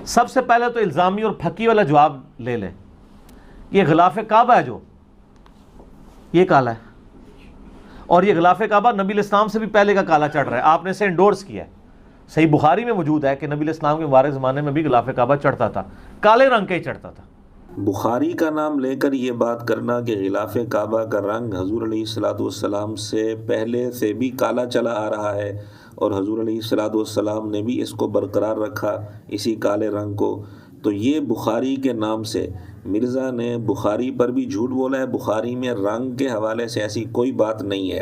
سب سے پہلے تو الزامی اور پھکی والا جواب لے لیں. یہ غلاف کعبہ ہے جو یہ کالا ہے، اور یہ غلاف کعبہ نبی الاسلام سے بھی پہلے کا کالا چڑھ رہا ہے، آپ نے اسے انڈورس کیا ہے. صحیح بخاری میں موجود ہے کہ نبی الاسلام کے مبارک زمانے میں بھی غلاف کعبہ چڑھتا تھا، کالے رنگ کا ہی چڑھتا تھا. بخاری کا نام لے کر یہ بات کرنا کہ غلاف کعبہ کا رنگ حضور علیہ الصلوۃ والسلام سے پہلے سے بھی کالا چلا آ رہا ہے اور حضور علیہ الصلوۃ والسلام نے بھی اس کو برقرار رکھا اسی کالے رنگ کو، تو یہ بخاری کے نام سے مرزا نے بخاری پر بھی جھوٹ بولا ہے. بخاری میں رنگ کے حوالے سے ایسی کوئی بات نہیں ہے.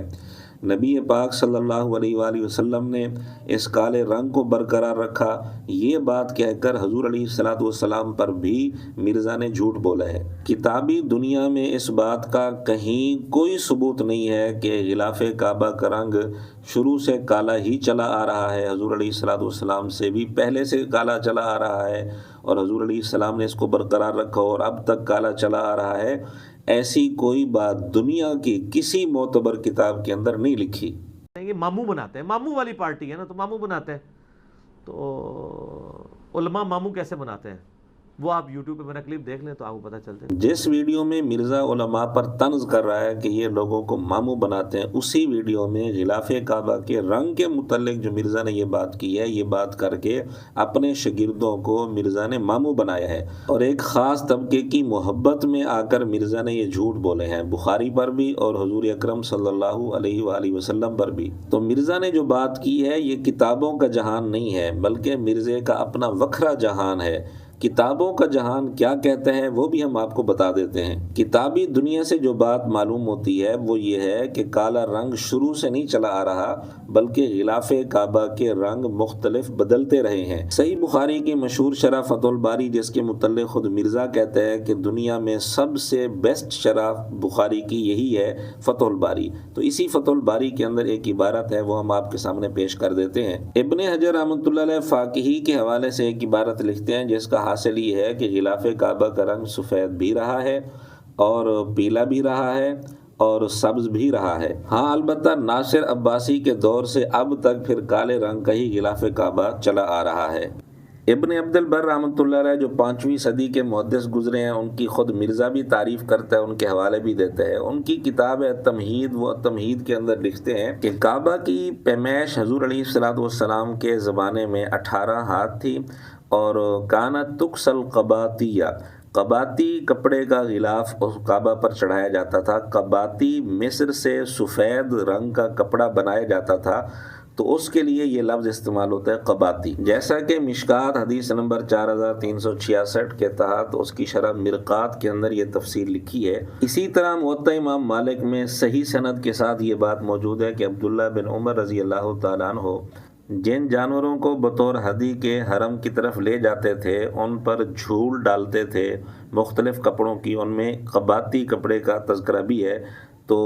نبی پاک صلی اللہ علیہ وآلہ وسلم نے اس کالے رنگ کو برقرار رکھا، یہ بات کہہ کر حضور علیہ الصلوۃ والسلام پر بھی مرزا نے جھوٹ بولا ہے. کتابی دنیا میں اس بات کا کہیں کوئی ثبوت نہیں ہے کہ غلاف کعبہ کا رنگ شروع سے کالا ہی چلا آ رہا ہے، حضور علیہ الصلوۃ والسلام سے بھی پہلے سے کالا چلا آ رہا ہے اور حضور علیہ السلام نے اس کو برقرار رکھا اور اب تک کالا چلا آ رہا ہے. ایسی کوئی بات دنیا کی کسی معتبر کتاب کے اندر نہیں لکھی. یہ ماموں بناتے ہیں، ماموں والی پارٹی ہے نا، تو ماموں بناتے ہیں. تو علماء ماموں کیسے بناتے ہیں وہ آپ یوٹیوب پہ میرا کلپ دیکھ لیں تو آپ کو پتہ چلتے ہیں. جس ویڈیو میں مرزا علماء پر طنز کر رہا ہے کہ یہ لوگوں کو ماموں بناتے ہیں، اسی ویڈیو میں غلاف کعبہ کے رنگ کے متعلق جو مرزا نے یہ بات کی ہے، یہ بات کر کے اپنے شاگردوں کو مرزا نے ماموں بنایا ہے اور ایک خاص طبقے کی محبت میں آ کر مرزا نے یہ جھوٹ بولے ہیں، بخاری پر بھی اور حضور اکرم صلی اللہ علیہ وآلہ وسلم پر بھی. تو مرزا نے جو بات کی ہے یہ کتابوں کا جہان نہیں ہے بلکہ مرزے کا اپنا وکھرا جہان ہے. کتابوں کا جہان کیا کہتے ہیں وہ بھی ہم آپ کو بتا دیتے ہیں. کتابی دنیا سے جو بات معلوم ہوتی ہے وہ یہ ہے کہ کالا رنگ شروع سے نہیں چلا آ رہا بلکہ غلاف کعبہ کے رنگ مختلف بدلتے رہے ہیں. صحیح بخاری کی مشہور شرح فتح الباری جس کے متعلق خود مرزا کہتے ہیں کہ دنیا میں سب سے بیسٹ شرح بخاری کی یہی ہے فتح الباری. تو اسی فتح الباری کے اندر ایک عبارت ہے وہ ہم آپ کے سامنے پیش کر دیتے ہیں. ابن حجر رحمۃ اللہ علیہ فاقہی کے حوالے سے ایک عبارت لکھتے ہیں جس کا حاصل یہ ہے کہ غلاف کعبہ کا رنگ سفید بھی رہا ہے اور پیلا بھی رہا ہے اور سبز بھی رہا ہے. ہاں البتہ ناصر عباسی کے دور سے اب تک پھر کالے رنگ کا ہی غلاف کعبہ چلا آ رہا ہے. ابن عبد البر رحمۃ اللہ علیہ جو 5ویں صدی کے محدث گزرے ہیں ان کی خود مرزا بھی تعریف کرتا ہے، ان کے حوالے بھی دیتا ہے. ان کی کتاب ہے تمہید، وہ تمہید کے اندر لکھتے ہیں کہ کعبہ کی پیمائش حضور علیہ الصلوۃ والسلام کے زمانے میں 18 ہاتھ تھی اور کانت تکسل قباطیہ، قباطی کپڑے کا غلاف اس کعبہ پر چڑھایا جاتا تھا. قباطی مصر سے سفید رنگ کا کپڑا بنایا جاتا تھا تو اس کے لیے یہ لفظ استعمال ہوتا ہے قباطی. جیسا کہ مشکات حدیث نمبر 4366 کے تحت اس کی شرح مرقات کے اندر یہ تفصیل لکھی ہے. اسی طرح موطا امام مالک میں صحیح سند کے ساتھ یہ بات موجود ہے کہ عبداللہ بن عمر رضی اللہ تعالیٰ عنہ جن جانوروں کو بطور ہدی کے حرم کی طرف لے جاتے تھے ان پر جھول ڈالتے تھے مختلف کپڑوں کی، ان میں قباطی کپڑے کا تذکرہ بھی ہے. تو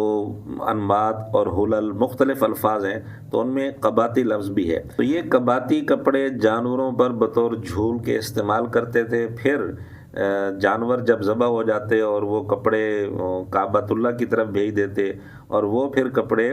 انمات اور حلل مختلف الفاظ ہیں تو ان میں قباطی لفظ بھی ہے. تو یہ قباطی کپڑے جانوروں پر بطور جھول کے استعمال کرتے تھے. پھر جانور جب ذبح ہو جاتے اور وہ کپڑے کعبۃ اللہ کی طرف بھیج دیتے اور وہ پھر کپڑے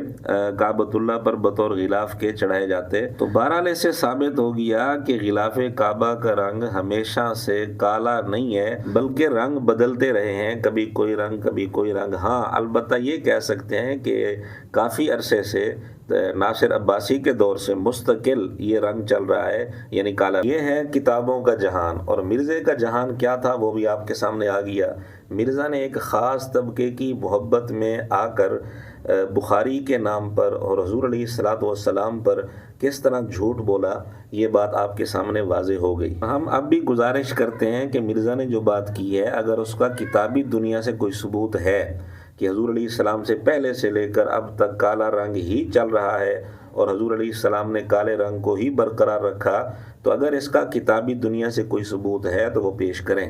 کعبۃ اللہ پر بطور غلاف کے چڑھائے جاتے. تو بہرحال اس سے ثابت ہو گیا کہ غلاف کعبہ کا رنگ ہمیشہ سے کالا نہیں ہے بلکہ رنگ بدلتے رہے ہیں، کبھی کوئی رنگ کبھی کوئی رنگ. ہاں البتہ یہ کہہ سکتے ہیں کہ کافی عرصے سے ناصر عباسی کے دور سے مستقل یہ رنگ چل رہا ہے یعنی کالا. یہ ہے کتابوں کا جہان. اور مرزے کا جہان کیا تھا وہ بھی آپ کے سامنے آ گیا. مرزا نے ایک خاص طبقے کی محبت میں آ کر بخاری کے نام پر اور حضور علیہ الصلوۃ والسلام پر کس طرح جھوٹ بولا یہ بات آپ کے سامنے واضح ہو گئی. ہم اب بھی گزارش کرتے ہیں کہ مرزا نے جو بات کی ہے اگر اس کا کتابی دنیا سے کوئی ثبوت ہے کہ حضور علیہ السلام سے پہلے سے لے کر اب تک کالا رنگ ہی چل رہا ہے اور حضور علیہ السلام نے کالے رنگ کو ہی برقرار رکھا، تو اگر اس کا کتابی دنیا سے کوئی ثبوت ہے تو وہ پیش کریں.